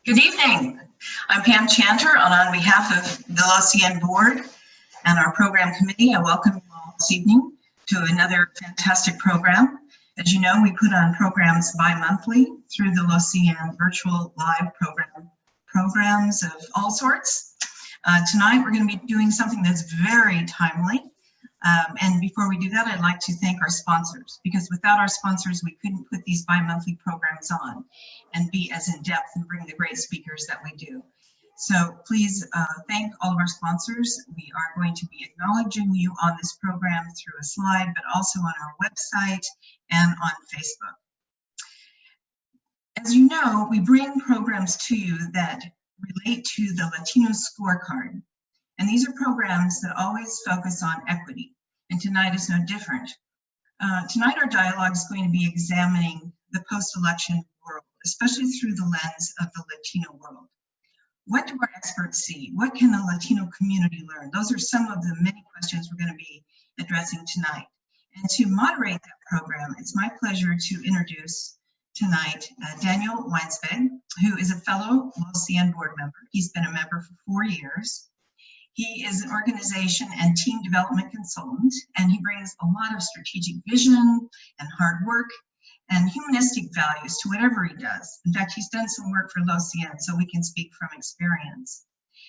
Good evening. I'm Pam Chanter, and on behalf of the LOCN board and our program committee, I welcome you all this evening to another fantastic program. As you know, we put on programs bi-monthly through the LOCN virtual live programs of all sorts. Tonight, we're going to be doing something that's very timely. And before we do that, I'd like to thank our sponsors, because without our sponsors, we couldn't put these bi-monthly programs on and be as in-depth and bring the great speakers that we do. So please thank all of our sponsors. We are going to be acknowledging you on this program through a slide, but also on our website and on Facebook. As you know, we bring programs to you that relate to the Latino scorecard. And these are programs that always focus on equity, and tonight is no different. Tonight our dialogue is going to be examining the post-election world, especially through the lens of the Latino world. What do our experts see? What can the Latino community learn? Those are some of the many questions we're going to be addressing tonight. And to moderate that program, it's my pleasure to introduce tonight Daniel Weinsberg, who is a fellow LOCN board member. He's been a member for 4 years. He is an organization and team development consultant, and he brings a lot of strategic vision and hard work and humanistic values to whatever he does. In fact, he's done some work for LOCN, so we can speak from experience.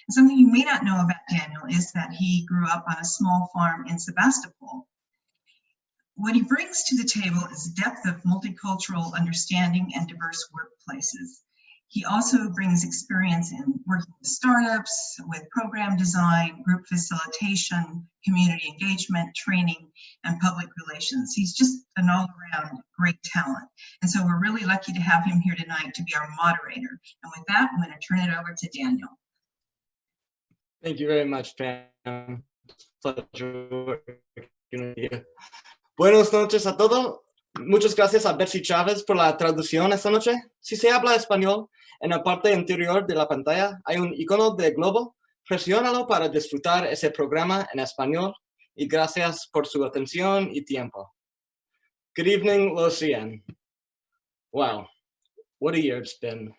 And something you may not know about Daniel is that he grew up on a small farm in Sebastopol. What he brings to the table is depth of multicultural understanding and diverse workplaces. He also brings experience in working with startups, with program design, group facilitation, community engagement, training, and public relations. He's just an all-around great talent. And so we're really lucky to have him here tonight to be our moderator. And with that, I'm going to turn it over to Daniel. Thank you very much, Pam. Pleasure working with you. Buenas noches a todos. Muchas gracias a Betsy Chávez por la traducción esta noche. Si se habla español, en la parte interior de la pantalla hay un icono de globo. Presiónalo para disfrutar ese programa en español. Y gracias por su atención y tiempo. Good evening, LOCN. Wow, what a year it's been.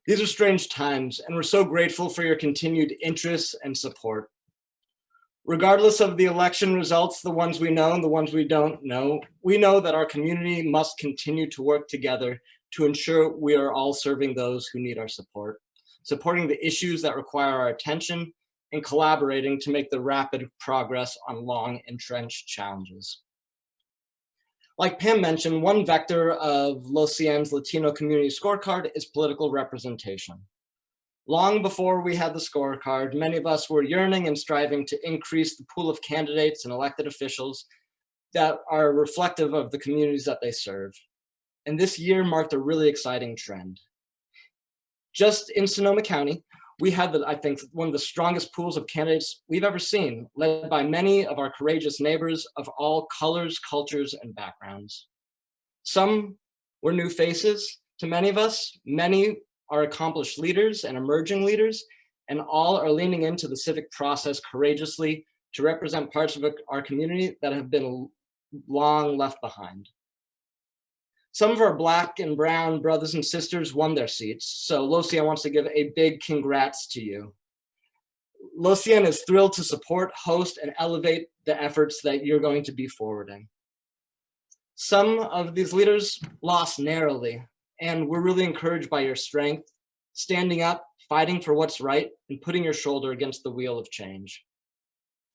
These are strange times, and we're so grateful for your continued interest and support. Regardless of the election results, the ones we know and the ones we don't know, we know that our community must continue to work together to ensure we are all serving those who need our support, supporting the issues that require our attention, and collaborating to make the rapid progress on long entrenched challenges. Like Pam mentioned, one vector of LOCN's Latino Community Scorecard is political representation. Long before we had the scorecard, many of us were yearning and striving to increase the pool of candidates and elected officials that are reflective of the communities that they serve. And this year marked a really exciting trend. Just in Sonoma County, we had, I think, one of the strongest pools of candidates we've ever seen, led by many of our courageous neighbors of all colors, cultures, and backgrounds. Some were new faces to many of us. Many are accomplished leaders and emerging leaders, and all are leaning into the civic process courageously to represent parts of our community that have been long left behind. Some of our Black and brown brothers and sisters won their seats, so LOCN wants to give a big congrats to you. LOCN is thrilled to support, host, and elevate the efforts that you're going to be forwarding. Some of these leaders lost narrowly, and we're really encouraged by your strength, standing up, fighting for what's right, and putting your shoulder against the wheel of change.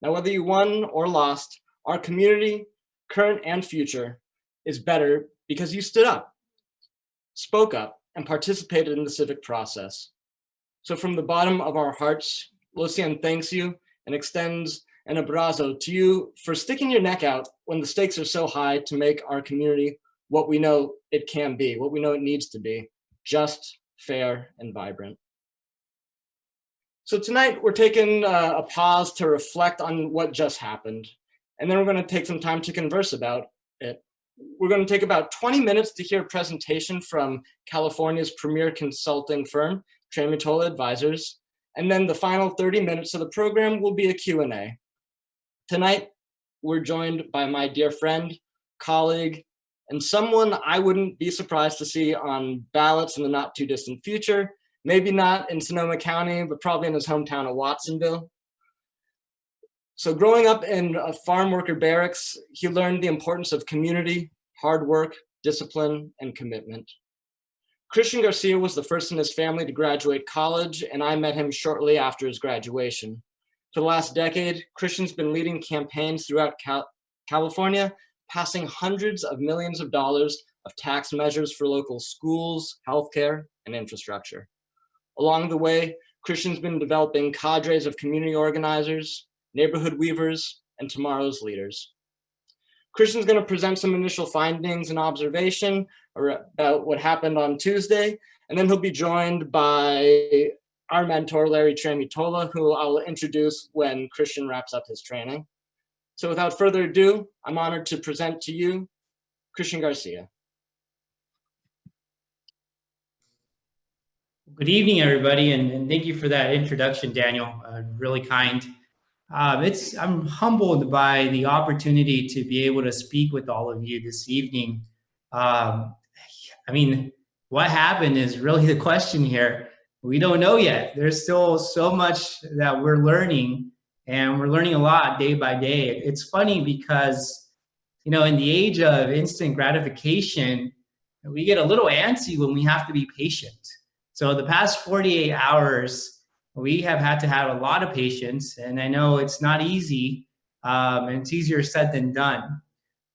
Now, whether you won or lost, our community, current and future, is better because you stood up, spoke up, and participated in the civic process. So from the bottom of our hearts, Lucian thanks you and extends an abrazo to you for sticking your neck out when the stakes are so high to make our community what we know it can be, what we know it needs to be, just, fair, and vibrant. So tonight we're taking a pause to reflect on what just happened, and then we're going to take some time to converse about it. We're going to take about 20 minutes to hear a presentation from California's premier consulting firm, Tramutola Advisors, and then the final 30 minutes of the program will be a Q&A. Tonight, we're joined by my dear friend, colleague, and someone I wouldn't be surprised to see on ballots in the not too distant future, maybe not in Sonoma County, but probably in his hometown of Watsonville. So growing up in a farm worker barracks, he learned the importance of community, hard work, discipline, and commitment. Christian Garcia was the first in his family to graduate college, and I met him shortly after his graduation. For the last decade, Christian's been leading campaigns throughout California, passing hundreds of millions of dollars of tax measures for local schools, healthcare, and infrastructure. Along the way, Christian's been developing cadres of community organizers, neighborhood weavers, and tomorrow's leaders. Christian's going to present some initial findings and observation about what happened on Tuesday, and then he'll be joined by our mentor, Larry Tramutola, who I'll introduce when Christian wraps up his training. So without further ado, I'm honored to present to you Christian Garcia. Good evening, everybody, and thank you for that introduction, Daniel. Really kind. I'm humbled by the opportunity to be able to speak with all of you this evening. I mean, what happened is really the question here. We don't know yet. There's still so much that we're learning, and we're learning a lot day by day. It's funny because, you know, in the age of instant gratification, we get a little antsy when we have to be patient. So the past 48 hours, we have had to have a lot of patience, and I know it's not easy, and it's easier said than done.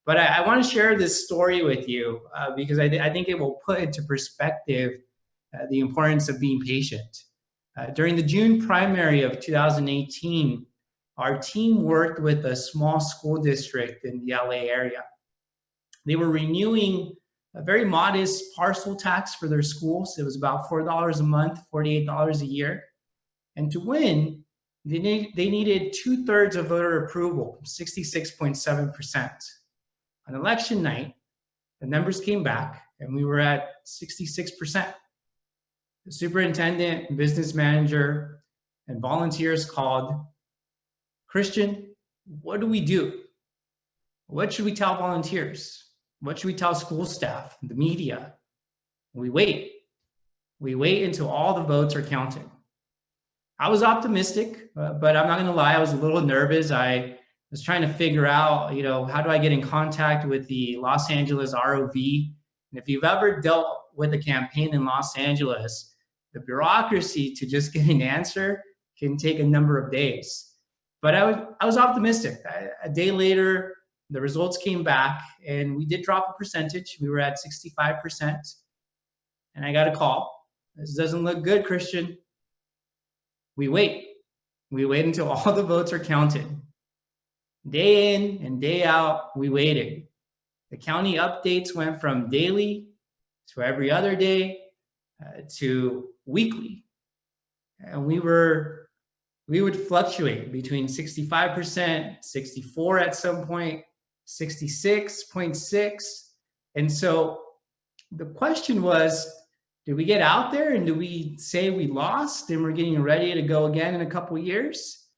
But I want to share this story with you because I think it will put into perspective the importance of being patient. During the June primary of 2018, our team worked with a small school district in the LA area. They were renewing a very modest parcel tax for their schools. It was about $4 a month, $48 a year. And to win, they needed 2/3 of voter approval, 66.7%. On election night, the numbers came back and we were at 66%. The superintendent, business manager, and volunteers called, "Christian, what do we do? What should we tell volunteers? What should we tell school staff, the media?" We wait. We wait until all the votes are counted. I was optimistic, but I'm not going to lie, I was a little nervous. I was trying to figure out, you know, how do I get in contact with the Los Angeles ROV? And if you've ever dealt with a campaign in Los Angeles, the bureaucracy to just get an answer can take a number of days. But I was optimistic. A day later, the results came back and we did drop a percentage. We were at 65%. And I got a call. "This doesn't look good, Christian." We wait. We wait until all the votes are counted. Day in and day out, we waited. The county updates went from daily to every other day to weekly. And we would fluctuate between 65%, 64 at some point, 66.6. And so the question was, do we get out there and do we say we lost and we're getting ready to go again in a couple of years?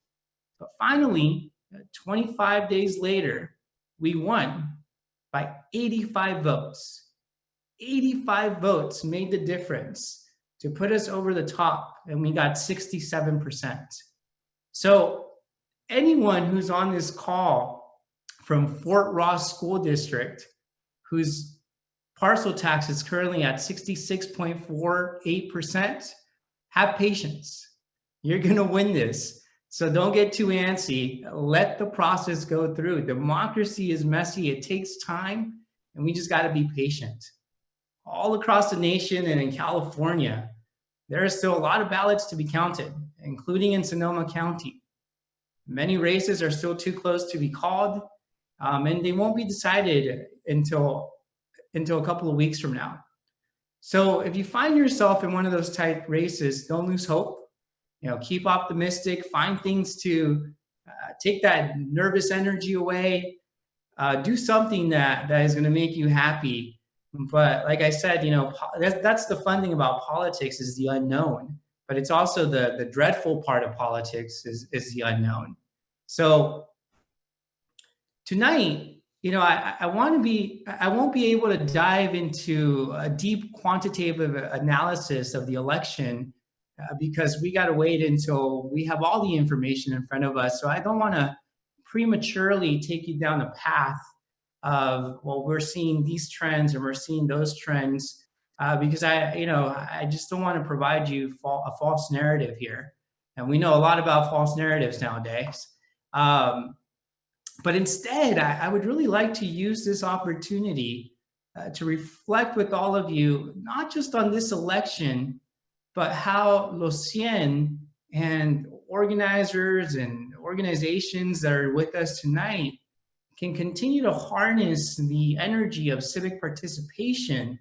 But finally, 25 days later, we won by 85 votes. 85 votes made the difference to put us over the top, and we got 67%. So anyone who's on this call from Fort Ross School District, whose parcel tax is currently at 66.48%, have patience. You're gonna win this. So don't get too antsy. Let the process go through. Democracy is messy. It takes time. and we just got to be patient. All across the nation and in California, there are still a lot of ballots to be counted, including in Sonoma County. Many races are still too close to be called, and they won't be decided until a couple of weeks from now. So if you find yourself in one of those tight races, don't lose hope. Keep optimistic, find things to take that nervous energy away, do something that is going to make you happy. But like I said, that's the fun thing about politics, is the unknown. But it's also the dreadful part of politics is the unknown. So tonight, I won't be able to dive into a deep quantitative analysis of the election because we got to wait until we have all the information in front of us. So I don't want to prematurely take you down a path of, well, we're seeing these trends and we're seeing those trends, because I just don't want to provide you a false narrative here. And we know a lot about false narratives nowadays. But instead, I would really like to use this opportunity to reflect with all of you, not just on this election, but how Los 100 and organizers and organizations that are with us tonight can continue to harness the energy of civic participation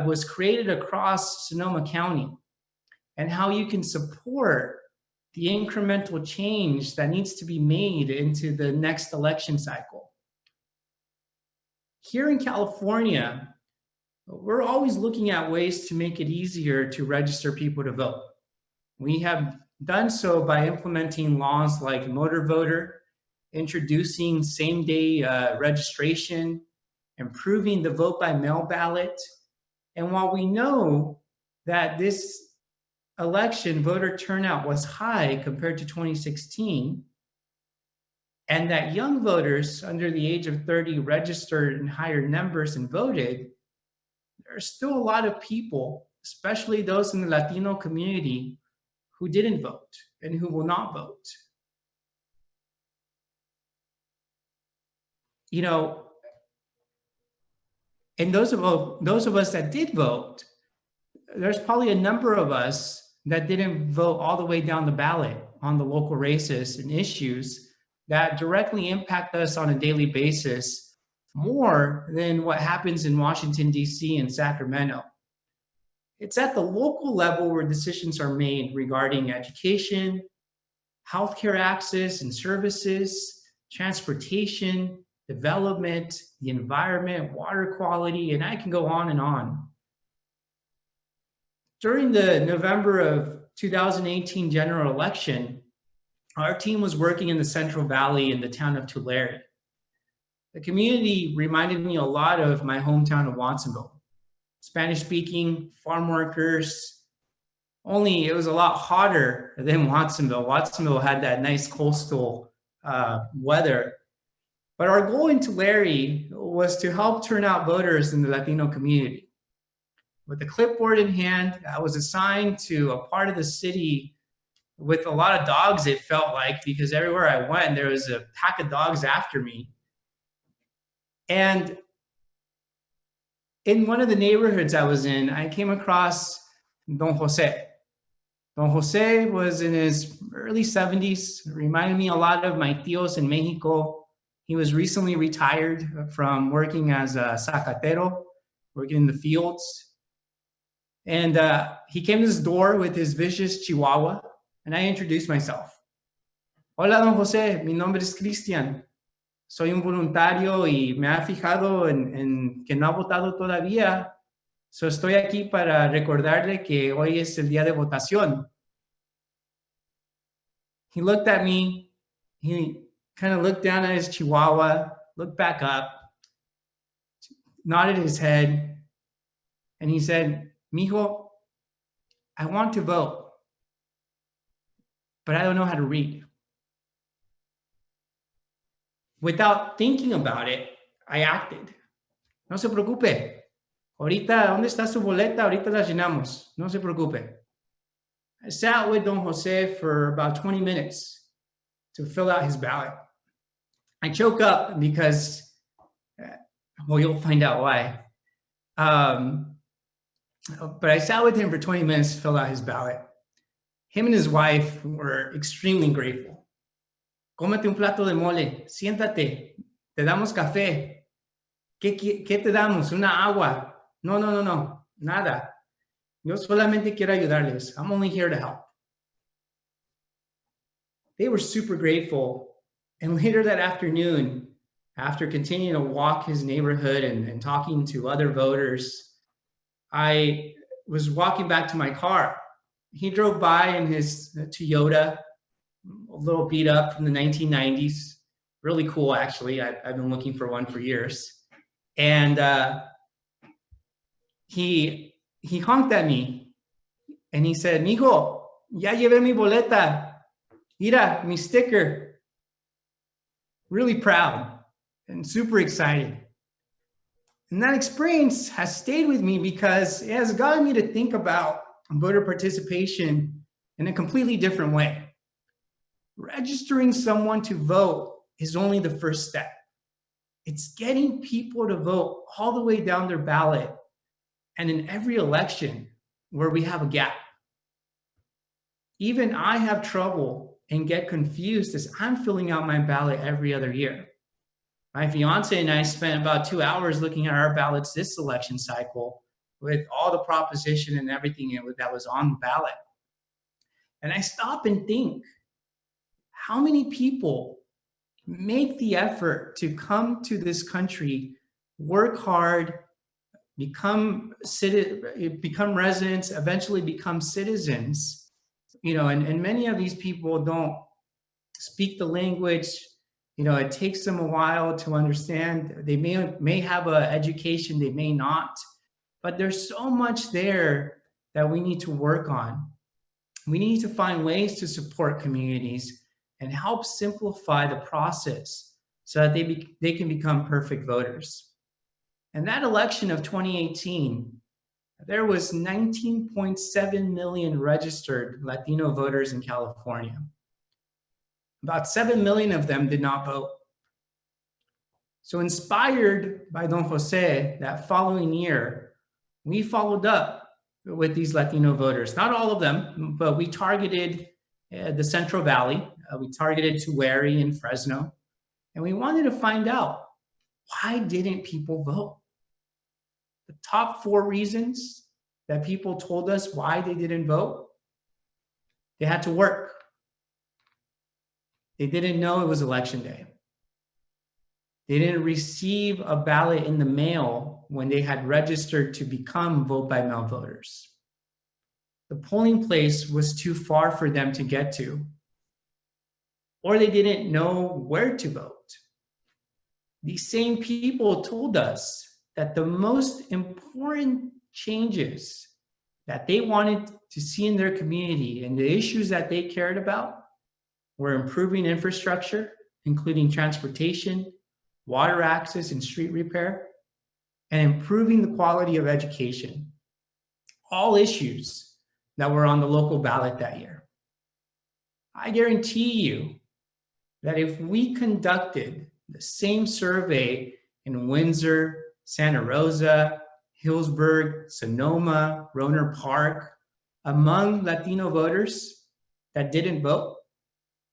was created across Sonoma County, and how you can support the incremental change that needs to be made into the next election cycle. Here in California, we're always looking at ways to make it easier to register people to vote. We have done so by implementing laws like motor voter, introducing same-day registration, improving the vote by mail ballot. And while we know that this election voter turnout was high compared to 2016, and that young voters under the age of 30 registered in higher numbers and voted, there are still a lot of people, especially those in the Latino community, who didn't vote and who will not vote. And those of us that did vote, there's probably a number of us that didn't vote all the way down the ballot on the local races and issues that directly impact us on a daily basis more than what happens in Washington, D.C. and Sacramento. It's at the local level where decisions are made regarding education, healthcare access and services, transportation, development, the environment, water quality, and I can go on and on. During the November of 2018 general election, our team was working in the Central Valley in the town of Tulare. The community reminded me a lot of my hometown of Watsonville. Spanish-speaking, farm workers, only it was a lot hotter than Watsonville. Watsonville had that nice coastal weather. But our goal in Tulare was to help turn out voters in the Latino community. With a clipboard in hand, I was assigned to a part of the city with a lot of dogs, it felt like, because everywhere I went, there was a pack of dogs after me. And in one of the neighborhoods I was in, I came across Don Jose. Don Jose was in his early 70s, reminded me a lot of my tios in Mexico. He was recently retired from working as a zacatero, working in the fields. And he came to this door with his vicious chihuahua, and I introduced myself. Hola, Don Jose, mi nombre es Cristian. Soy un voluntario y me ha fijado en que no ha votado todavía. So estoy aquí para recordarle que hoy es el día de votación. He looked at me. He kind of looked down at his chihuahua, looked back up, nodded his head, and he said, Mijo, I want to vote, but I don't know how to read. Without thinking about it, I acted. No se preocupe. Ahorita, ¿dónde está su boleta? Ahorita la llenamos. No se preocupe. I sat with Don Jose for about 20 minutes to fill out his ballot. I choke up because Well, you'll find out why. But I sat with him for 20 minutes to fill out his ballot. Him and his wife were extremely grateful. Cómete un plato de mole, siéntate, te damos café. ¿Qué te damos? Una agua. No, nada. Yo solamente quiero ayudarles. I'm only here to help. They were super grateful. And later that afternoon, after continuing to walk his neighborhood and talking to other voters, I was walking back to my car. He drove by in his Toyota, a little beat up from the 1990s. Really cool, actually. I've been looking for one for years. And he honked at me and he said, "Mijo, ya llevé mi boleta. Mira, mi sticker." Really proud and super excited. And that experience has stayed with me because it has gotten me to think about voter participation in a completely different way. Registering someone to vote is only the first step. It's getting people to vote all the way down their ballot and in every election where we have a gap. Even I have trouble and get confused as I'm filling out my ballot every other year. My fiance and I spent about 2 hours looking at our ballots this election cycle with all the proposition and everything that was on the ballot. And I stop and think, how many people make the effort to come to this country, work hard, become residents, eventually become citizens, and many of these people don't speak the language. It takes them a while to understand. They may have an education, they may not, but there's so much there that we need to work on. We need to find ways to support communities and help simplify the process so that they can become perfect voters. And that election of 2018, there was 19.7 million registered Latino voters in California. About 7 million of them did not vote. So inspired by Don Jose, that following year, we followed up with these Latino voters. Not all of them, but we targeted the Central Valley. We targeted Tulare and Fresno. And we wanted to find out, why didn't people vote? The top 4 reasons that people told us why they didn't vote: they had to work. They didn't know it was election day. They didn't receive a ballot in the mail when they had registered to become vote by mail voters. The polling place was too far for them to get to, or they didn't know where to vote. These same people told us that the most important changes that they wanted to see in their community and the issues that they cared about were improving infrastructure, including transportation, water access, and street repair, and improving the quality of education. All issues that were on the local ballot that year. I guarantee you that if we conducted the same survey in Windsor, Santa Rosa, Hillsburg, Sonoma, Rohnert Park, among Latino voters that didn't vote,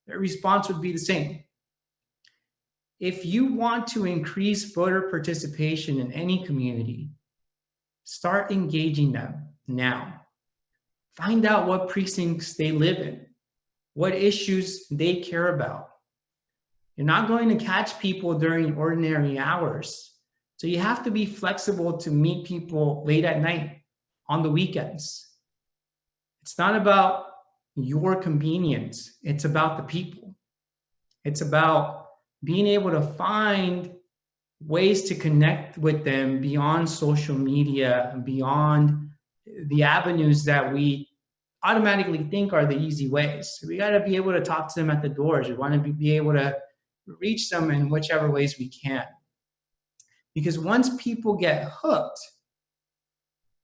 their response would be the same. If you want to increase voter participation in any community, start engaging them now. Find out what precincts they live in, what issues they care about. You're not going to catch people during ordinary hours, so you have to be flexible to meet people late at night, on the weekends. It's not about your convenience, it's about the people. It's about being able to find ways to connect with them beyond social media and beyond the avenues that we automatically think are the easy ways. So we got to be able to talk to them at the doors. We want to be able to reach them in whichever ways we can. Because once people get hooked,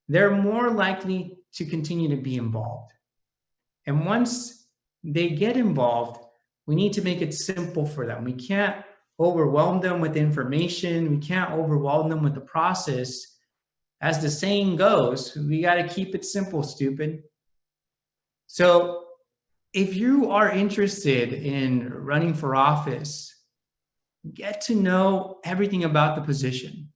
they're more likely to continue to be involved. And once they get involved, we need to make it simple for them. We can't overwhelm them with information. We can't overwhelm them with the process. As the saying goes, we got to keep it simple, stupid. So if you are interested in running for office, get to know everything about the position,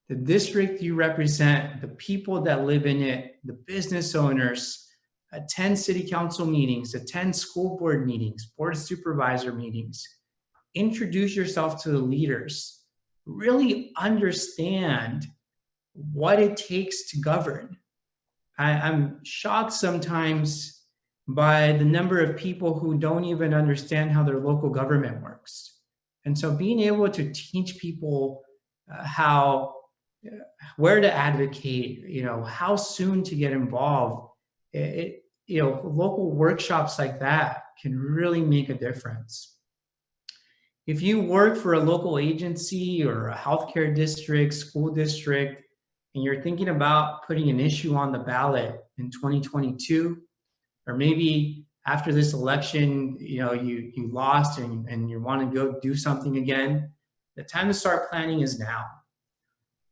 the district you represent, the people that live in it, the business owners. Attend city council meetings, attend school board meetings, board of supervisor meetings. Introduce yourself to the leaders. Really understand what it takes to govern. I'm shocked sometimes by the number of people who don't even understand how their local government works. And so being able to teach people where to advocate, how soon to get involved, local workshops like that can really make a difference. If you work for a local agency or a healthcare district, school district, and you're thinking about putting an issue on the ballot in 2022, or maybe after this election, you lost and you want to go do something again, the time to start planning is now.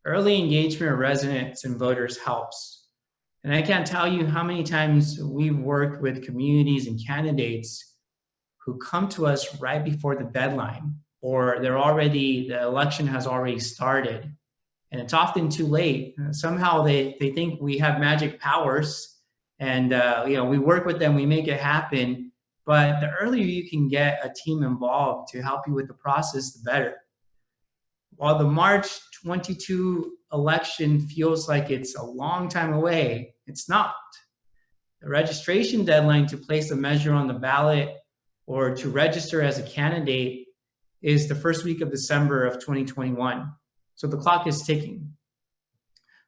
Early engagement of residents and voters helps. And I can't tell you how many times we've worked with communities and candidates who come to us right before the deadline, or the election has already started. And it's often too late. Somehow they think we have magic powers, and we work with them, we make it happen. But the earlier you can get a team involved to help you with the process, the better. While the March 22 election feels like it's a long time away, it's not. The registration deadline to place a measure on the ballot or to register as a candidate is the first week of December of 2021. So the clock is ticking.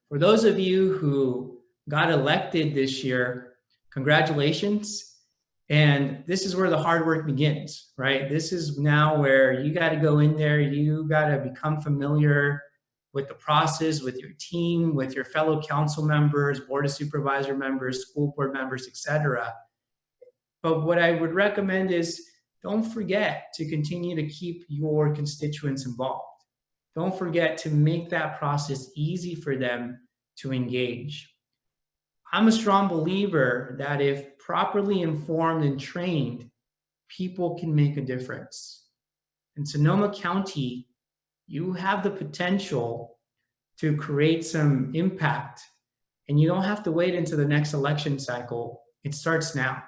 For those of you who got elected this year, congratulations. And this is where the hard work begins, right? This is now where you got to go in there, you got to become familiar with the process, with your team, with your fellow council members, board of supervisor members, school board members, etc. But what I would recommend is don't forget to continue to keep your constituents involved. Don't forget to make that process easy for them to engage. I'm a strong believer that if properly informed and trained, people can make a difference. In Sonoma County, you have the potential to create some impact, and you don't have to wait until the next election cycle. It starts now.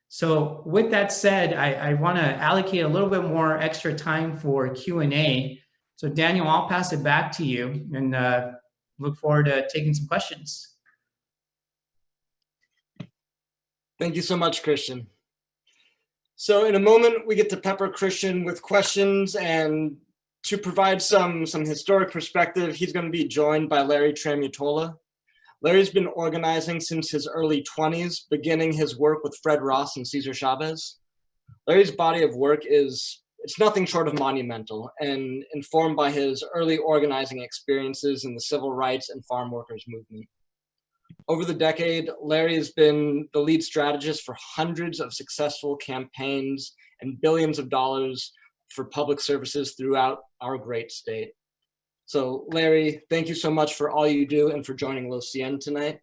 So with that said, I want to allocate a little bit more extra time for Q&A. So Daniel, I'll pass it back to you, and look forward to taking some questions. Thank you so much, Christian. So in a moment, we get to pepper Christian with questions, and to provide some historic perspective, he's going to be joined by Larry Tramutola. Larry's been organizing since his early 20s, beginning his work with Fred Ross and Cesar Chavez. Larry's body of work it's nothing short of monumental and informed by his early organizing experiences in the civil rights and farm workers movement. Over the decade, Larry has been the lead strategist for hundreds of successful campaigns and billions of dollars for public services throughout our great state. So Larry, thank you so much for all you do and for joining Lo Cien tonight.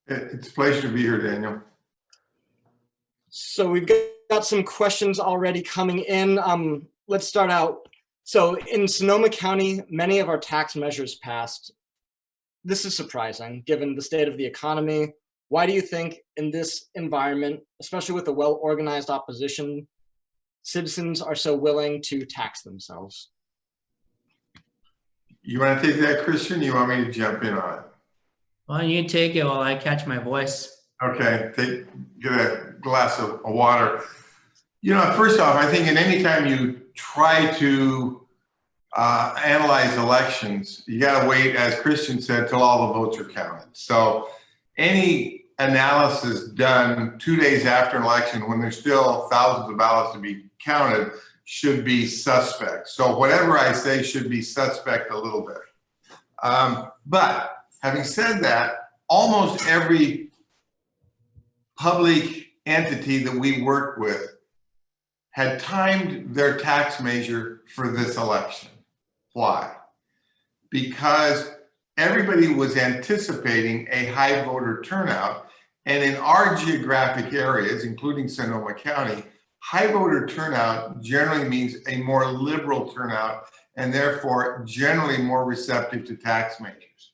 It's a pleasure to be here, Daniel. So we've got some questions already coming in. Let's start out. So in Sonoma County, many of our tax measures passed. This is surprising, given the state of the economy. Why do you think in this environment, especially with a well-organized opposition, citizens are so willing to tax themselves? You want to take that, Christian? You want me to jump in on it? Well, you take it while I catch my voice. Okay, get a glass of water. First off, I think in any time you try to analyze elections, you got to wait, as Christian said, till all the votes are counted. So any analysis done 2 days after an election when there's still thousands of ballots to be counted should be suspect. So whatever I say should be suspect a little bit. But having said that, almost every public entity that we work with had timed their tax measure for this election. Why? Because everybody was anticipating a high voter turnout. And in our geographic areas, including Sonoma County, high voter turnout generally means a more liberal turnout and therefore generally more receptive to tax measures.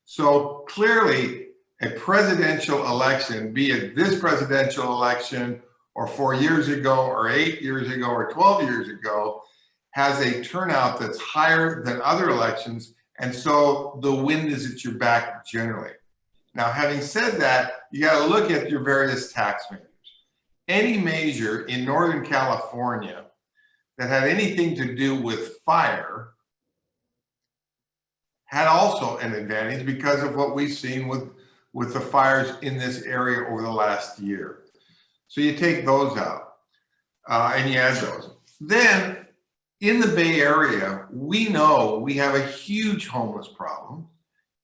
So clearly, a presidential election, be it this presidential election or 4 years ago or 8 years ago or 12 years ago, has a turnout that's higher than other elections. And so the wind is at your back generally. Now, having said that, you got to look at your various tax measures. Any measure in Northern California that had anything to do with fire had also an advantage because of what we've seen with the fires in this area over the last year. So you take those out and you add those. Then in the Bay Area, we know we have a huge homeless problem.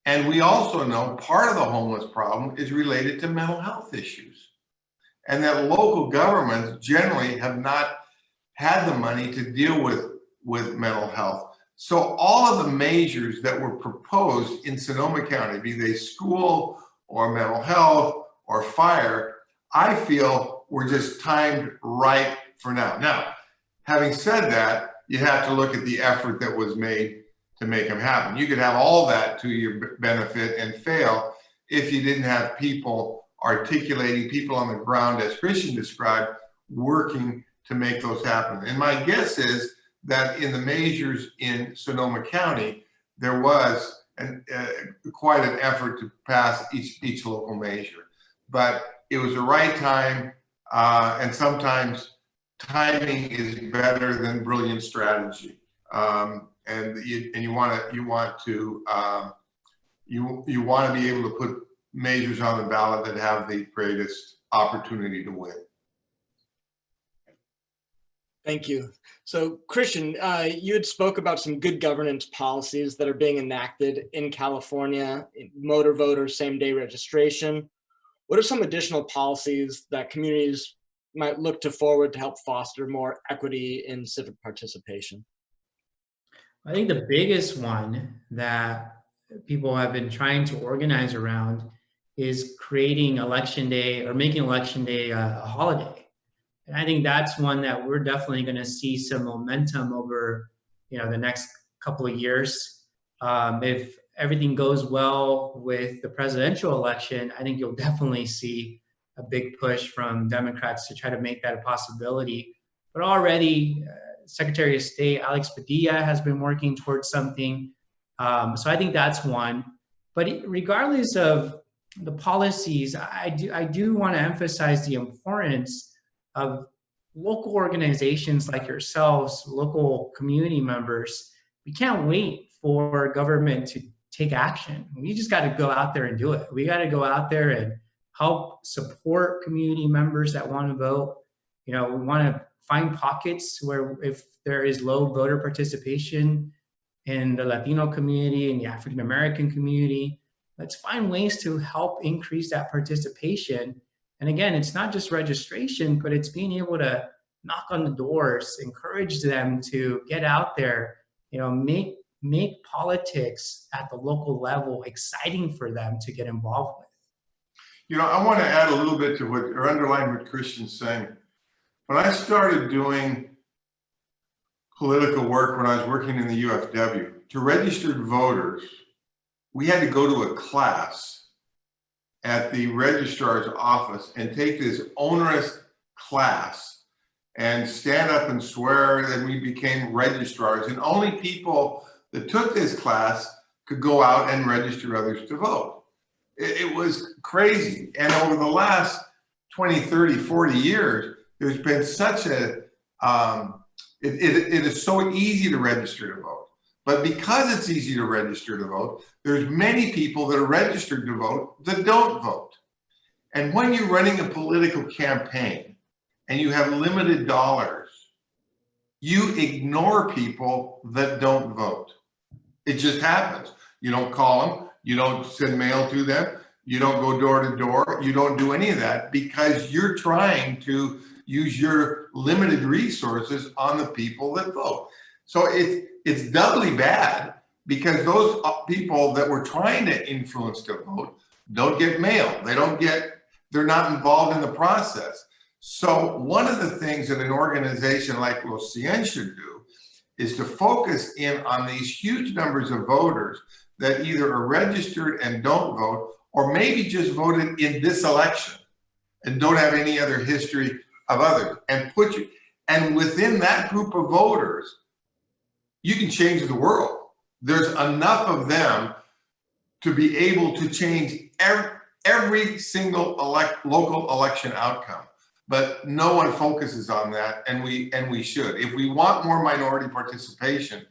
And we also know part of the homeless problem is related to mental health issues. And that local governments generally have not had the money to deal with mental health. So all of the measures that were proposed in Sonoma County, be they school or mental health or fire, I feel were just timed right for now. Now, having said that, you have to look at the effort that was made to make them happen. You could have all that to your benefit and fail if you didn't have people articulating, people on the ground, as Christian described, working to make those happen. And my guess is that in the measures in Sonoma County, there was quite an effort to pass each local measure. But it was the right time, and sometimes timing is better than brilliant strategy. And you want to be able to put measures on the ballot that have the greatest opportunity to win. Thank you. So Christian, you had spoke about some good governance policies that are being enacted in California, motor voter same-day registration. What are some additional policies that communities might look to forward to help foster more equity in civic participation? I think the biggest one that people have been trying to organize around is creating election day or making election day a holiday. And I think that's one that we're definitely going to see some momentum over, the next couple of years. If everything goes well with the presidential election, I think you'll definitely see a big push from Democrats to try to make that a possibility. But already, Secretary of State Alex Padilla has been working towards something. So I think that's one. But regardless of the policies, I do want to emphasize the importance of local organizations like yourselves, local community members. We can't wait for government to take action. We just got to go out there and do it. We got to go out there and help support community members that want to vote. We want to find pockets where if there is low voter participation in the Latino community and the African American community, let's find ways to help increase that participation. And again, it's not just registration, but it's being able to knock on the doors, encourage them to get out there, make politics at the local level exciting for them to get involved with. I want to add a little bit to or underline what Christian's saying. When I started doing political work, when I was working in the UFW, to registered voters, we had to go to a class at the registrar's office and take this onerous class and stand up and swear that we became registrars. And only people that took this class could go out and register others to vote. It was crazy. And over the last 20, 30, 40 years, there's been such it is so easy to register to vote. But because it's easy to register to vote, there's many people that are registered to vote that don't vote. And when you're running a political campaign and you have limited dollars, you ignore people that don't vote. It just happens. You don't call them, you don't send mail to them, you don't go door to door, you don't do any of that because you're trying to use your limited resources on the people that vote. So it's doubly bad because those people that we're trying to influence to vote don't get mail. They're not involved in the process. So one of the things that an organization like Los 100 should do is to focus in on these huge numbers of voters that either are registered and don't vote, or maybe just voted in this election and don't have any other history of others, and within that group of voters, you can change the world. There's enough of them to be able to change every single local election outcome. But no one focuses on that, and we should. If we want more minority participation,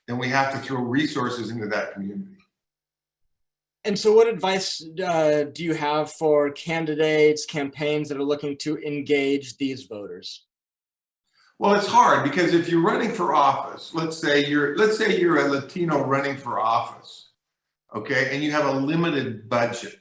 then we have to throw resources into that community. And so what advice do you have for candidates, campaigns that are looking to engage these voters? Well, it's hard because if you're running for office, let's say you're a Latino running for office, okay, and you have a limited budget.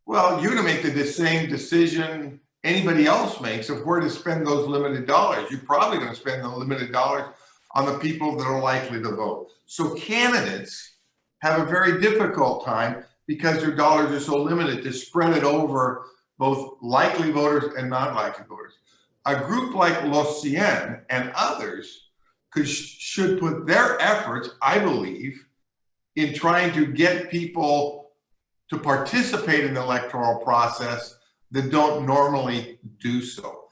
Well, you're going to make the same decision anybody else makes of where to spend those limited dollars. You're probably going to spend the limited dollars on the people that are likely to vote. So candidates have a very difficult time because their dollars are so limited to spread it over both likely voters and not likely voters. A group like Los 100 and others should put their efforts, I believe, in trying to get people to participate in the electoral process that don't normally do so.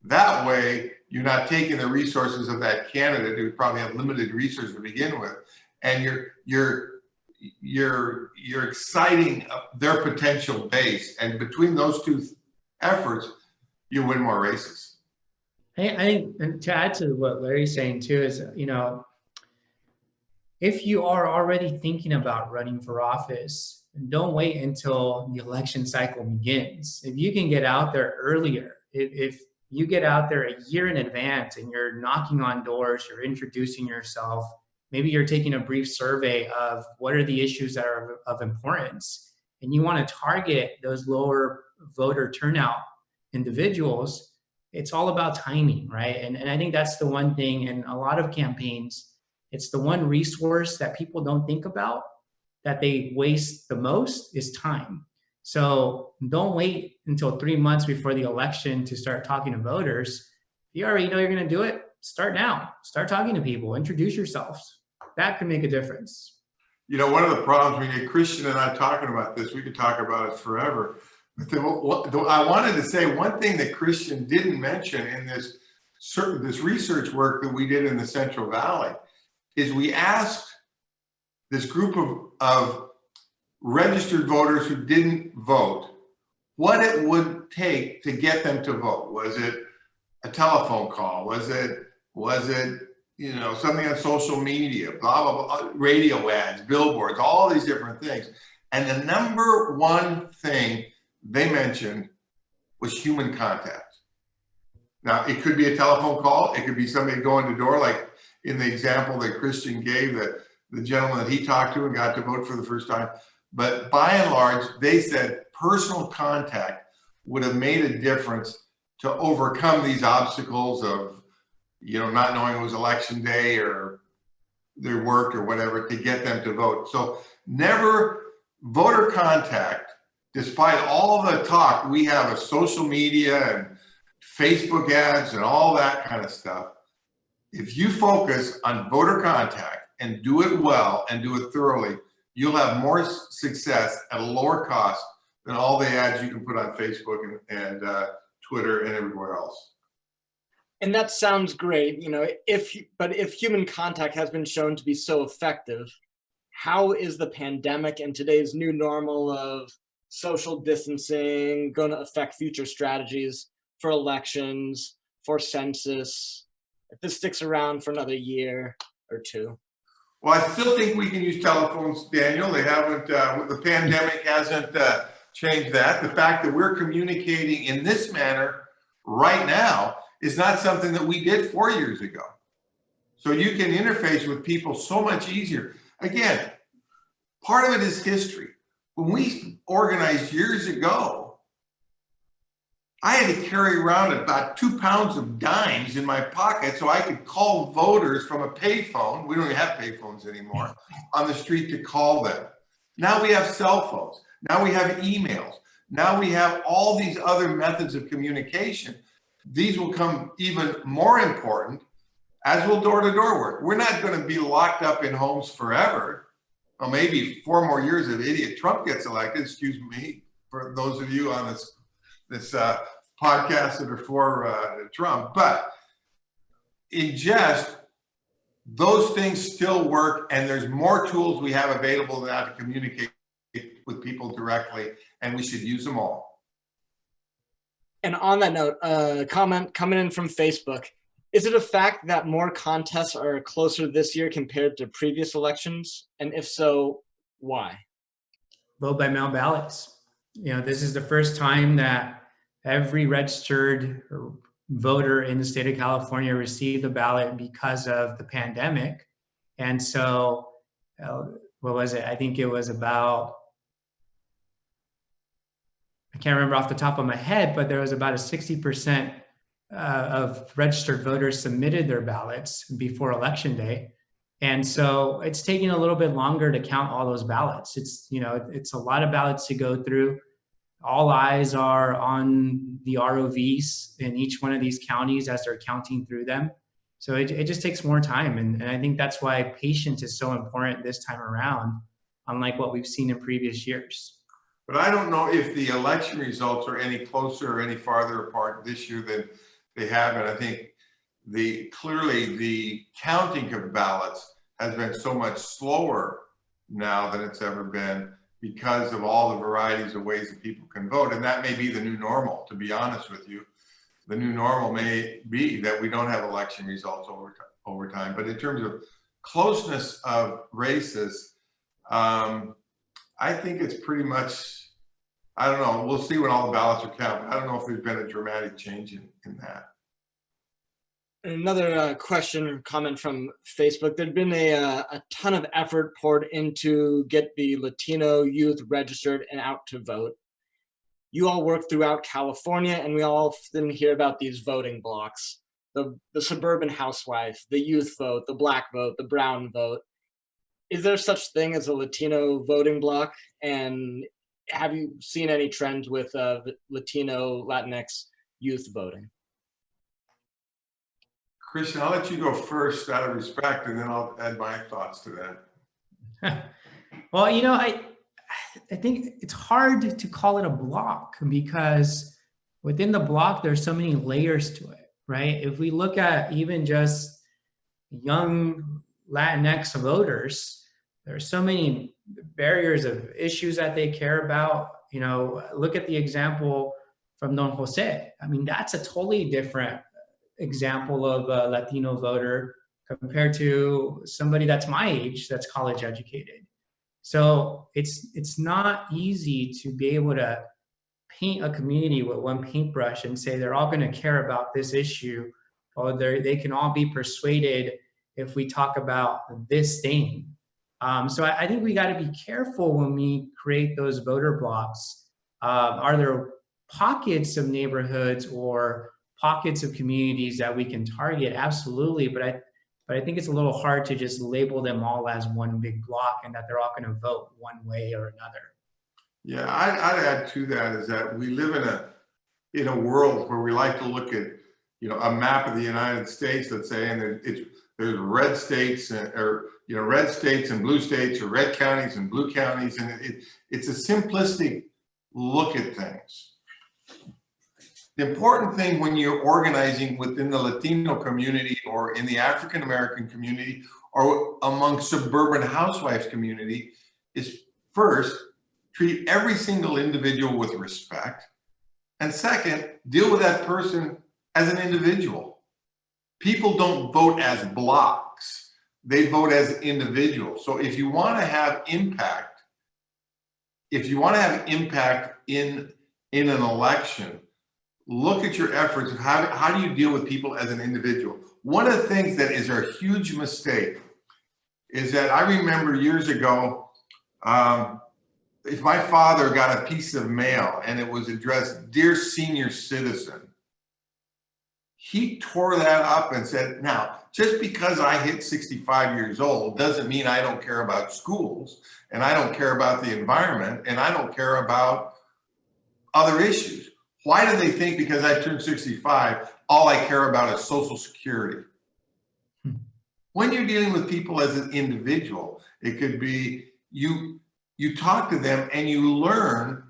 That way, you're not taking the resources of that candidate who probably have limited resources to begin with, and you're exciting their potential base. And between those two efforts, you win more races. I think, and to add to what Larry's saying too, is, if you are already thinking about running for office, don't wait until the election cycle begins. If you can get out there earlier, if you get out there a year in advance and you're knocking on doors, you're introducing yourself, maybe you're taking a brief survey of what are the issues that are of importance, and you want to target those lower voter turnout individuals, it's all about timing, right? And I think that's the one thing in a lot of campaigns, it's the one resource that people don't think about that they waste the most is time. So don't wait until 3 months before the election to start talking to voters. You already know you're going to do it. Start now. Start talking to people. Introduce yourselves. That can make a difference. One of the problems, when Christian and I talking about this, we could talk about it forever. But I wanted to say one thing that Christian didn't mention in this research work that we did in the Central Valley is we asked this group of registered voters who didn't vote what it would take to get them to vote. Was it a telephone call? Was it something on social media, blah, blah, blah, radio ads, billboards, all these different things. And the number one thing they mentioned was human contact. Now, it could be a telephone call. It could be somebody going to door, like in the example that Christian gave, that the gentleman that he talked to and got to vote for the first time. But by and large, they said personal contact would have made a difference to overcome these obstacles of, not knowing it was election day or their work or whatever to get them to vote. So never voter contact, despite all the talk we have of social media and Facebook ads and all that kind of stuff. If you focus on voter contact and do it well and do it thoroughly, you'll have more success at a lower cost than all the ads you can put on Facebook and Twitter and everywhere else. And that sounds great, but if human contact has been shown to be so effective, how is the pandemic and today's new normal of social distancing going to affect future strategies for elections, for census, if this sticks around for another year or two? Well, I still think we can use telephones, Daniel. They haven't, the pandemic hasn't changed that. The fact that we're communicating in this manner right now is not something that we did 4 years ago. So you can interface with people so much easier. Again, part of it is history. When we organized years ago, I had to carry around about 2 pounds of dimes in my pocket so I could call voters from a payphone. We don't even have payphones anymore on the street to call them. Now we have cell phones. Now we have emails. Now we have all these other methods of communication. These will come even more important, as will door-to-door work. We're not going to be locked up in homes forever. Well, maybe 4 more years if idiot Trump gets elected. Excuse me, for those of you on this podcast that are for Trump. But in jest, those things still work, and there's more tools we have available now to communicate with people directly, and we should use them all. And on that note, comment coming in from Facebook. Is it a fact that more contests are closer this year compared to previous elections? And if so, why? Vote by mail ballots. This is the first time that every registered voter in the state of California received a ballot because of the pandemic. And so, what was it? I think it was about, I can't remember off the top of my head, but there was about a 60% of registered voters submitted their ballots before Election Day. And so it's taking a little bit longer to count all those ballots. It's a lot of ballots to go through. All eyes are on the ROVs in each one of these counties as they're counting through them. So it just takes more time. And I think that's why patience is so important this time around, unlike what we've seen in previous years. But I don't know if the election results are any closer or any farther apart this year than they have. And I think clearly the counting of ballots has been so much slower now than it's ever been, because of all the varieties of ways that people can vote. And that may be the new normal, to be honest with you. The new normal may be that we don't have election results over time. But in terms of closeness of races, I think it's pretty much, I don't know, we'll see when all the ballots are counted. I don't know if there's been a dramatic change in that. Another question or comment from Facebook. There'd been a ton of effort poured into get the Latino youth registered and out to vote. You all work throughout California, and we all often hear about these voting blocks, the suburban housewife, the youth vote, the black vote, the brown vote. Is there such thing as a Latino voting bloc? And have you seen any trends with Latino, Latinx youth voting? Christian, I'll let you go first out of respect, and then I'll add my thoughts to that. Well, I think it's hard to call it a block, because within the block, there's so many layers to it, right? If we look at even just young Latinx voters, there are so many barriers of issues that they care about. Look at the example from Don Jose. I mean, that's a totally different example of a Latino voter compared to somebody that's my age, that's college educated. So it's not easy to be able to paint a community with one paintbrush and say they're all going to care about this issue, or they can all be persuaded if we talk about this thing. So I think we got to be careful when we create those voter blocks. Are there pockets of neighborhoods or pockets of communities that we can target? Absolutely, but I think it's a little hard to just label them all as one big block and that they're all going to vote one way or another. Yeah, I'd add to that is that we live in a world where we like to look at a map of the United States, let's say, and there's red states or red states and blue states, or red counties and blue counties, and it's a simplistic look at things. The important thing when you're organizing within the Latino community or in the African American community or among suburban housewives community is, first, treat every single individual with respect, and second, deal with that person as an individual. People don't vote as blocks, they vote as individuals. So if you want to have impact, in an election, look at your efforts of how do you deal with people as an individual. One of the things that is a huge mistake is that I remember years ago, if my father got a piece of mail and it was addressed, "Dear senior citizen," he tore that up and said, now, just because I hit 65 years old doesn't mean I don't care about schools, and I don't care about the environment, and I don't care about other issues. Why do they think because I turned 65, all I care about is Social Security? When you're dealing with people as an individual, it could be you talk to them and you learn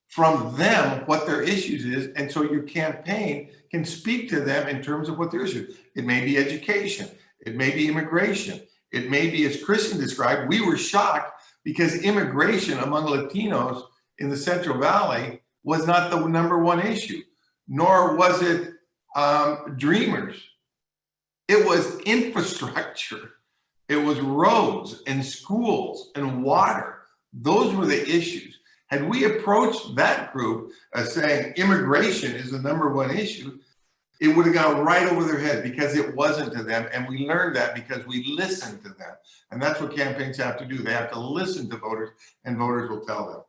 from them what their issues is, and so your campaign can speak to them in terms of what their issues. It may be education, it may be immigration, it may be, as Christian described, we were shocked because immigration among Latinos in the Central Valley was not the #1 issue, nor was it dreamers. It was infrastructure. It was roads and schools and water. Those were the issues. Had we approached that group as saying immigration is the #1 issue, it would have gone right over their head because it wasn't to them. And we learned that because we listened to them. And that's what campaigns have to do. They have to listen to voters, and voters will tell them.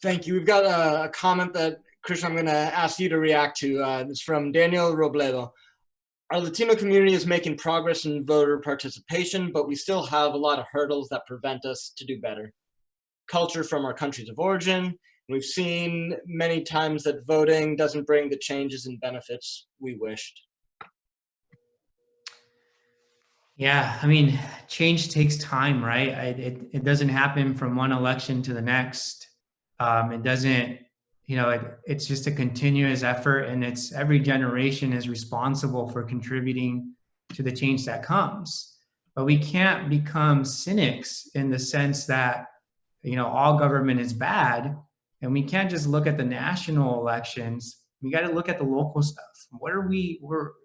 Thank you. We've got a comment that, Christian, I'm going to ask you to react to. It's from Daniel Robledo. Our Latino community is making progress in voter participation, but we still have a lot of hurdles that prevent us to do better. Culture from our countries of origin. We've seen many times that voting doesn't bring the changes and benefits we wished. Yeah, I mean, change takes time, right? It doesn't happen from one election to the next. It doesn't, it's just a continuous effort, and it's every generation is responsible for contributing to the change that comes. But we can't become cynics in the sense that, all government is bad, and we can't just look at the national elections. We got to look at the local stuff. We're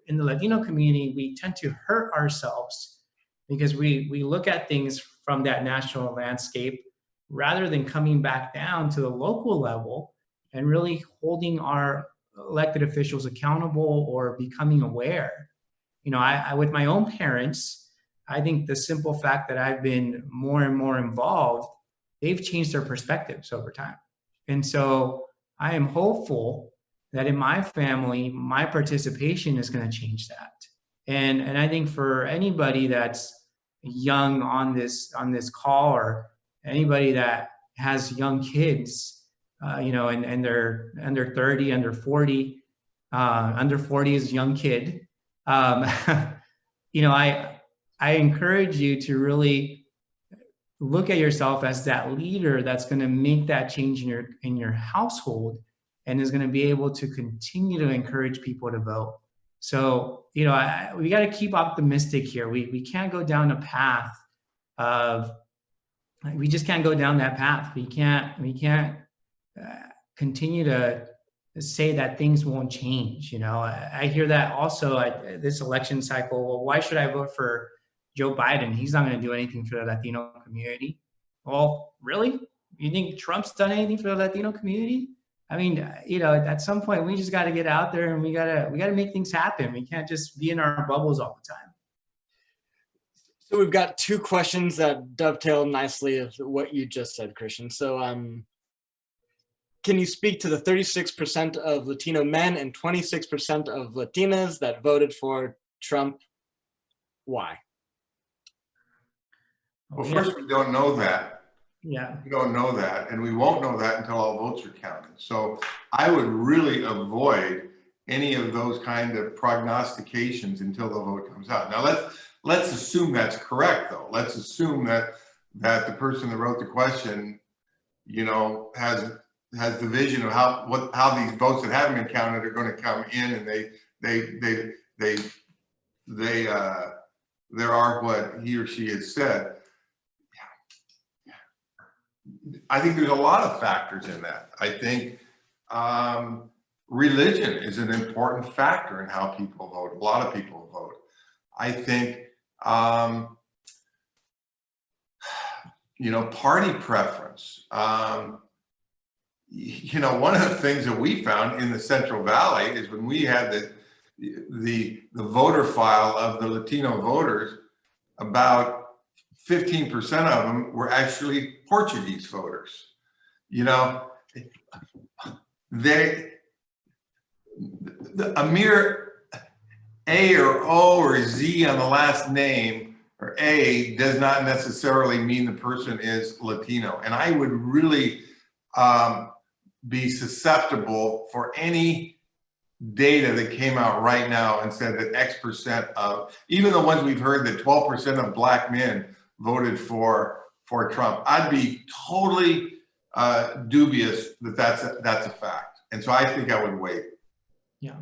in the Latino community, we tend to hurt ourselves because we look at things from that national landscape rather than coming back down to the local level and really holding our elected officials accountable or becoming aware. I with my own parents, I think the simple fact that I've been more and more involved, they've changed their perspectives over time. And so I am hopeful that in my family, my participation is going to change that. And I think for anybody that's young on this call, or anybody that has young kids, and they're under 30, under 40, under 40 is a young kid. I encourage you to really look at yourself as that leader that's going to make that change in your household, and is going to be able to continue to encourage people to vote. So, we got to keep optimistic here. We can't go down a path we just can't go down that path. We can't continue to say that things won't change. I hear that also at this election cycle. Well, why should I vote for Joe Biden? He's not going to do anything for the Latino community. Well, really? You think Trump's done anything for the Latino community? I mean, at some point we just got to get out there, and we got to make things happen. We can't just be in our bubbles all the time. So we've got two questions that dovetail nicely of what you just said, Christian. So can you speak to the 36% of Latino men and 26% of Latinas that voted for Trump? Why? Well, first, we don't know that. Yeah. We don't know that, and we won't know that until all votes are counted. So I would really avoid any of those kind of prognostications until the vote comes out. Now let's assume that's correct, though. Let's assume that the person that wrote the question, has the vision of how these votes that haven't been counted are going to come in, and there are what he or she has said. I think there's a lot of factors in that. I think religion is an important factor in how people vote. A lot of people vote. I think, party preference. One of the things that we found in the Central Valley is when we had the voter file of the Latino voters, about 15% of them were actually Portuguese voters. You know, a mere A or O or Z on the last name, or A, does not necessarily mean the person is Latino. And I would really be susceptible for any data that came out right now and said that X% of, even the ones we've heard that 12% of black men voted for Trump, I'd be totally dubious that that's a fact. And so I think I would wait. Yeah.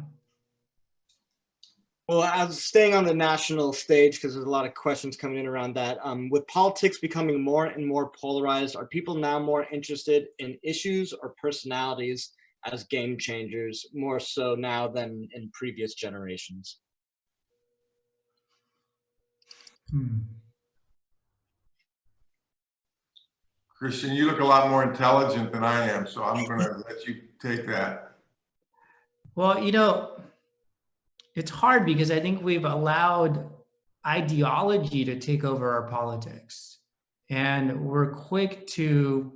Well, as staying on the national stage, because there's a lot of questions coming in around that, with politics becoming more and more polarized, are people now more interested in issues or personalities as game changers, more so now than in previous generations? Christian, you look a lot more intelligent than I am, so I'm going to let you take that. Well, you know, it's hard because I think we've allowed ideology to take over our politics, and we're quick to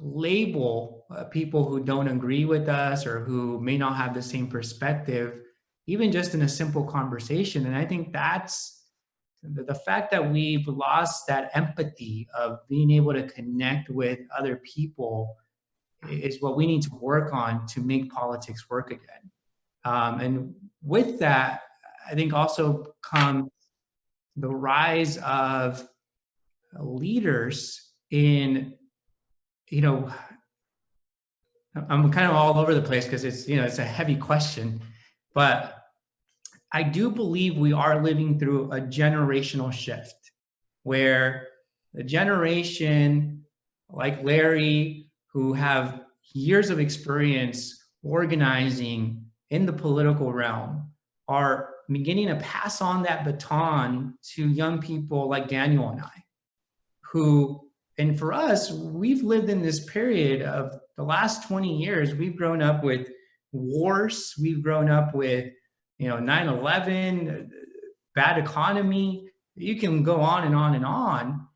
label people who don't agree with us or who may not have the same perspective, even just in a simple conversation. And I think that's the fact that we've lost that empathy of being able to connect with other people is what we need to work on to make politics work again. And with that, I think also comes the rise of leaders in, you know, I'm kind of all over the place because it's, you know, it's a heavy question, but I do believe we are living through a generational shift where the generation like Larry, who have years of experience organizing in the political realm, are beginning to pass on that baton to young people like Daniel and I, who, and for us, we've lived in this period of the last 20 years. We've grown up with wars. We've grown up with, you know, 9/11, bad economy. You can go on and on and on.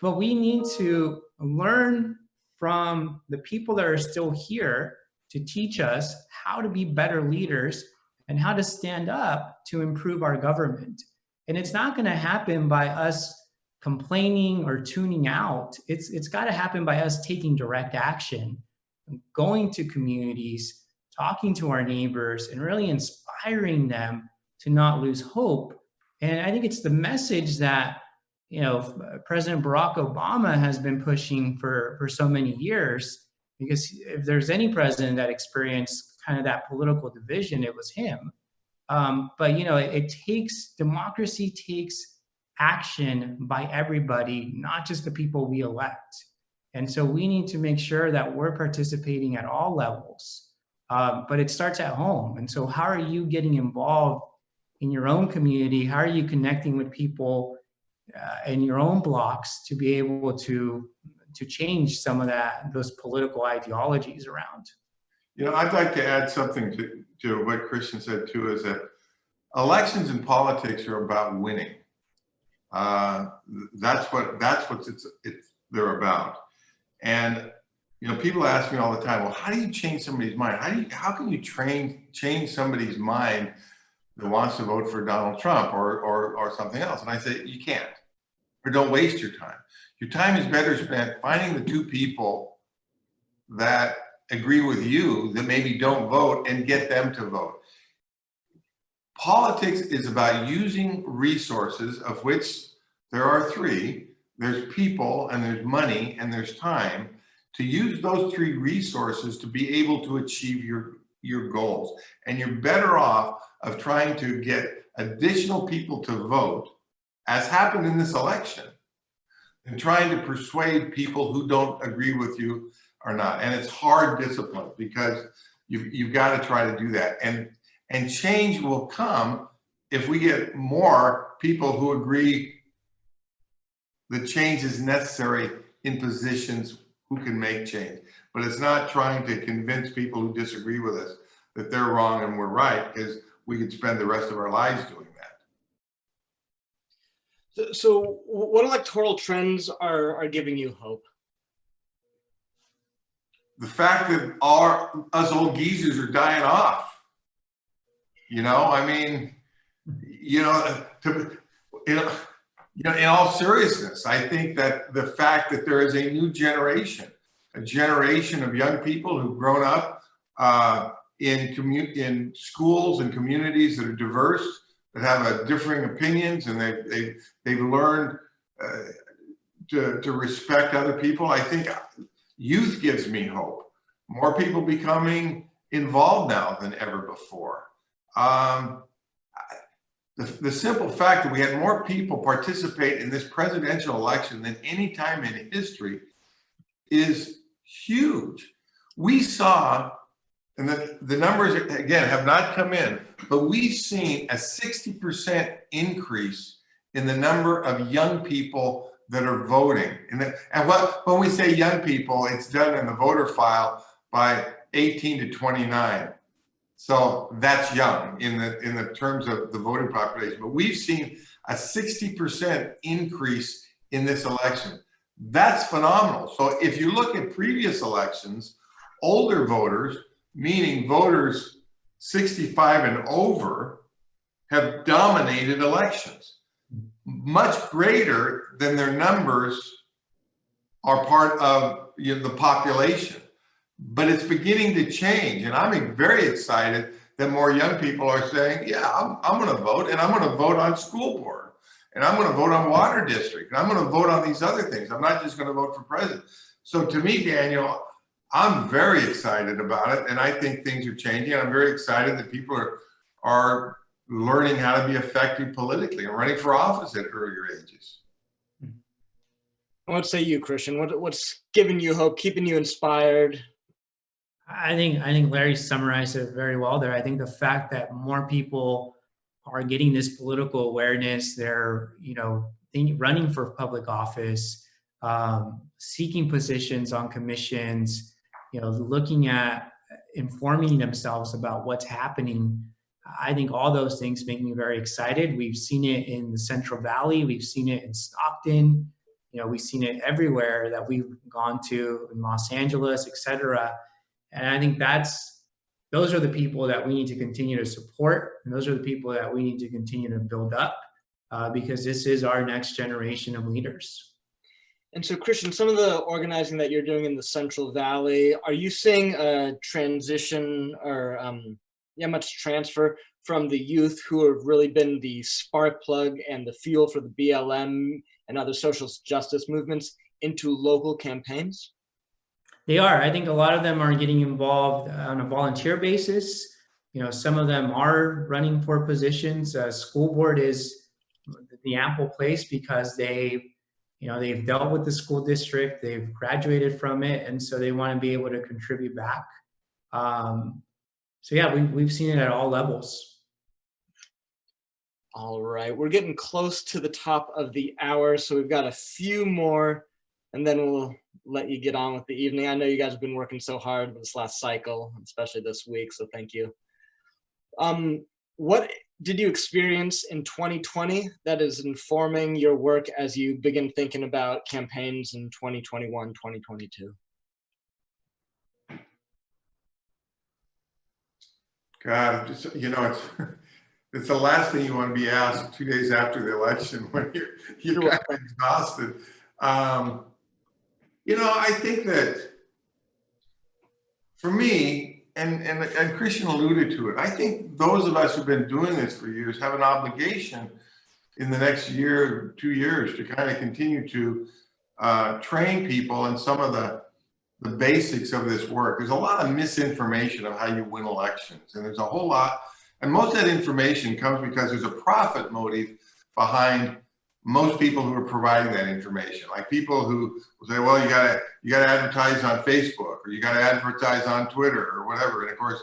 But we need to learn from the people that are still here to teach us how to be better leaders and how to stand up to improve our government. And it's not going to happen by us complaining or tuning out. It's got to happen by us taking direct action, going to communities, talking to our neighbors, and really inspiring them to not lose hope. And I think it's the message that, you know, President Barack Obama has been pushing for so many years, because if there's any president that experienced kind of that political division, it was him. But, you know, democracy takes action by everybody, not just the people we elect. And so we need to make sure that we're participating at all levels. But it starts at home. And so how are you getting involved in your own community? How are you connecting with people in your own blocks to be able to change some of those political ideologies around? You know, I'd like to add something to what Christian said too, is that elections and politics are about winning. That's what they're about. And you know, people ask me all the time, well, how do you change somebody's mind? How can you change somebody's mind that wants to vote for Donald Trump or something else? And I say, you can't, or don't waste your time. Your time is better spent finding the two people that agree with you that maybe don't vote and get them to vote. Politics is about using resources, of which there are three. There's people, and there's money, and there's time, to use those three resources to be able to achieve your goals. And you're better off of trying to get additional people to vote, as happened in this election, than trying to persuade people who don't agree with you or not. And it's hard discipline, because you've got to try to do that. And change will come if we get more people who agree that change is necessary in positions who can make change. But it's not trying to convince people who disagree with us that they're wrong and we're right, because we could spend the rest of our lives doing that. So what electoral trends are giving you hope? The fact that us old geezers are dying off. I mean, in all seriousness, I think that the fact that there is a new generation, a generation of young people who've grown up in schools and communities that are diverse, that have differing opinions, and they've learned to respect other people. I think youth gives me hope. More people becoming involved now than ever before. The simple fact that we had more people participate in this presidential election than any time in history is huge. We saw, and the numbers again have not come in, but we've seen a 60% increase in the number of young people that are voting. When we say young people, it's done in the voter file by 18 to 29. So that's young in the terms of the voting population. But we've seen a 60% increase in this election. That's phenomenal. So if you look at previous elections, older voters, meaning voters 65 and over, have dominated elections, much greater than their numbers are part of the population. But it's beginning to change, and I'm very excited that more young people are saying, yeah, I'm going to vote, and I'm going to vote on school board, and I'm going to vote on water district, and I'm going to vote on these other things. I'm not just going to vote for president. So to me, Daniel, I'm very excited about it, and I think things are changing. I'm very excited that people are learning how to be effective politically and running for office at earlier ages. What say you, Christian? What's giving you hope, keeping you inspired? I think Larry summarized it very well there. I think the fact that more people are getting this political awareness, they're running for public office, seeking positions on commissions, looking at informing themselves about what's happening. I think all those things make me very excited. We've seen it in the Central Valley. We've seen it in Stockton. We've seen it everywhere that we've gone to, in Los Angeles, et cetera. And I think those are the people that we need to continue to support. And those are the people that we need to continue to build up because this is our next generation of leaders. And so, Christian, some of the organizing that you're doing in the Central Valley, are you seeing a transition or much transfer from the youth who have really been the spark plug and the fuel for the BLM and other social justice movements into local campaigns? They are. I think a lot of them are getting involved on a volunteer basis. Some of them are running for positions. School board is the ample place because they've dealt with the school district, they've graduated from it, and so they want to be able to contribute back. So yeah, we've seen it at all levels. All right, we're getting close to the top of the hour, so we've got a few more, and then we'll let you get on with the evening. I know you guys have been working so hard this last cycle, especially this week, so thank you. What did you experience in 2020 that is informing your work as you begin thinking about campaigns in 2021, 2022? God, it's the last thing you want to be asked 2 days after the election when you're kind of exhausted. I think that for me, and Christian alluded to it, I think those of us who've been doing this for years have an obligation in the next year, 2 years to kind of continue to train people in some of the basics of this work. There's a lot of misinformation of how you win elections, and there's a whole lot, and most of that information comes because there's a profit motive behind most people who are providing that information. Like people who will say, well, you gotta advertise on Facebook, or you gotta advertise on Twitter or whatever, and of course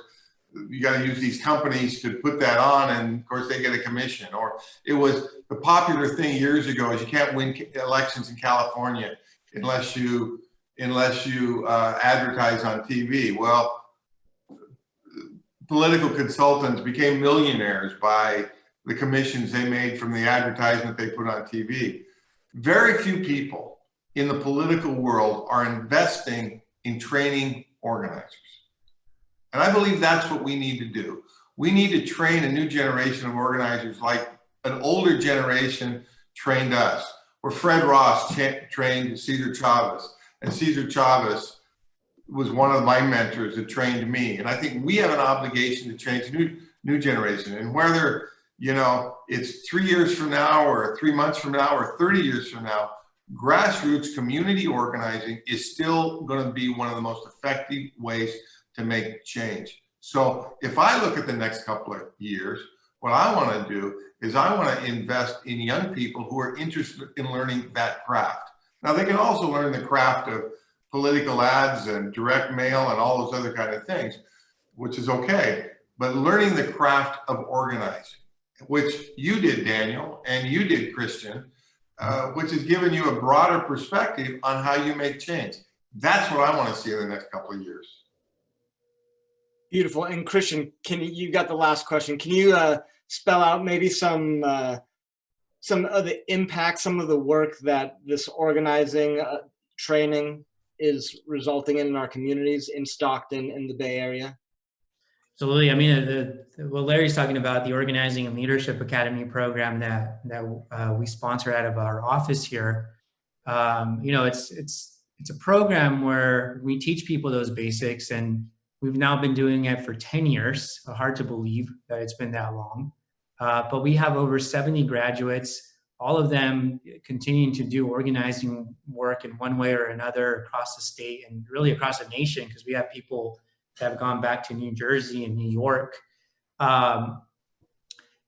you gotta use these companies to put that on, and of course they get a commission. Or it was the popular thing years ago is you can't win elections in California unless you advertise on TV. Well, political consultants became millionaires by the commissions they made from the advertisement they put on TV. Very few people in the political world are investing in training organizers. And I believe that's what we need to do. We need to train a new generation of organizers like an older generation trained us, where Fred Ross trained Cesar Chavez, and Cesar Chavez was one of my mentors that trained me. And I think we have an obligation to train a new generation. And whether, you know, it's 3 years from now or 3 months from now or 30 years from now, grassroots community organizing is still going to be one of the most effective ways to make change. So if I look at the next couple of years, what I want to do is I want to invest in young people who are interested in learning that craft. Now, they can also learn the craft of political ads and direct mail and all those other kind of things, which is okay. But learning the craft of organizing, which you did, Daniel, and you did, Christian, which has given you a broader perspective on how you make change. That's what I want to see in the next couple of years. Beautiful. And Christian, you got the last question. Can you spell out maybe some of the impact, some of the work that this organizing training is resulting in our communities in Stockton and the Bay Area? Absolutely. I mean, what Larry's talking about, the Organizing and Leadership Academy program that we sponsor out of our office here. You know, it's a program where we teach people those basics, and we've now been doing it for 10 years. Hard to believe that it's been that long. But we have over 70 graduates, all of them continuing to do organizing work in one way or another across the state and really across the nation, because we have people that have gone back to New Jersey and New York. And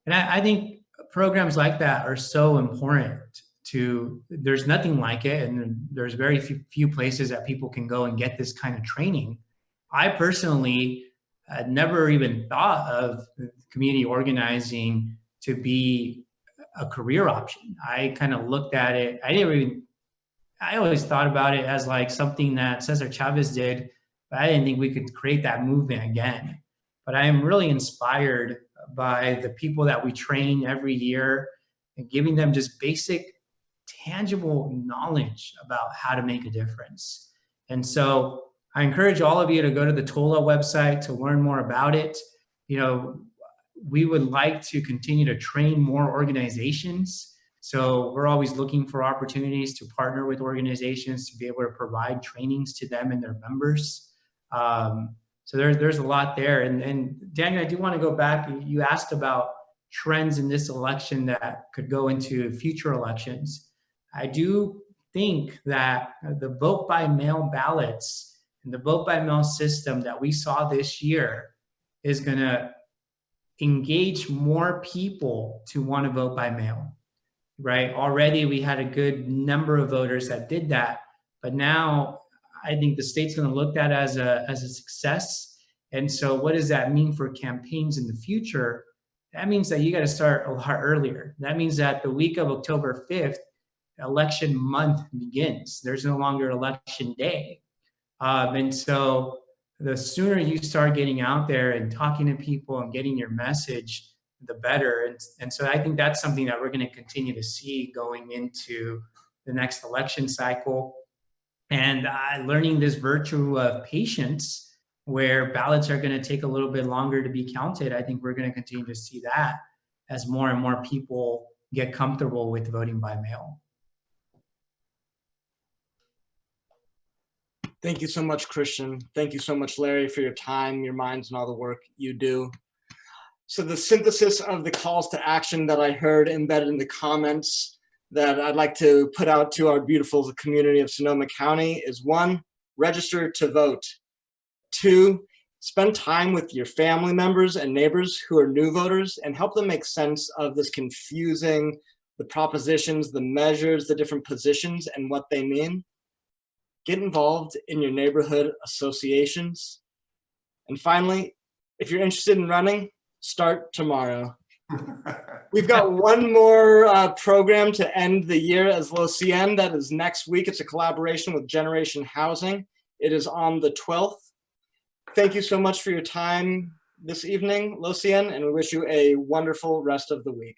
I think programs like that are so important there's nothing like it, and there's very few places that people can go and get this kind of training. I personally had never even thought of community organizing to be a career option. I kind of looked at it. I always thought about it as like something that Cesar Chavez did, but I didn't think we could create that movement again. But I am really inspired by the people that we train every year and giving them just basic, tangible knowledge about how to make a difference. And so I encourage all of you to go to the TOLA website to learn more about it. You know, we would like to continue to train more organizations. So we're always looking for opportunities to partner with organizations to be able to provide trainings to them and their members. So there's a lot there. And Daniel, I do want to go back. You asked about trends in this election that could go into future elections. I do think that the vote by mail ballots and the vote by mail system that we saw this year is going to engage more people to want to vote by mail, right? Already we had a good number of voters that did that, but now I think the state's going to look at as a success. And so what does that mean for campaigns in the future? That means that you got to start a lot earlier. That means that the week of October 5th, election month begins. There's no longer election day. And so the sooner you start getting out there and talking to people and getting your message, the better. And so I think that's something that we're going to continue to see going into the next election cycle. And learning this virtue of patience, where ballots are going to take a little bit longer to be counted. I think we're going to continue to see that as more and more people get comfortable with voting by mail. Thank you so much, Christian. Thank you so much, Larry, for your time, your minds, and all the work you do. So the synthesis of the calls to action that I heard embedded in the comments that I'd like to put out to our beautiful community of Sonoma County is: 1, register to vote. 2, spend time with your family members and neighbors who are new voters and help them make sense of this confusing, the propositions, the measures, the different positions and what they mean. Get involved in your neighborhood associations. And finally, if you're interested in running, start tomorrow. We've got one more program to end the year as Los 100. That is next week. It's a collaboration with Generation Housing. It is on the 12th. Thank you so much for your time. this evening, Lo Sien, and we wish you a wonderful rest of the week.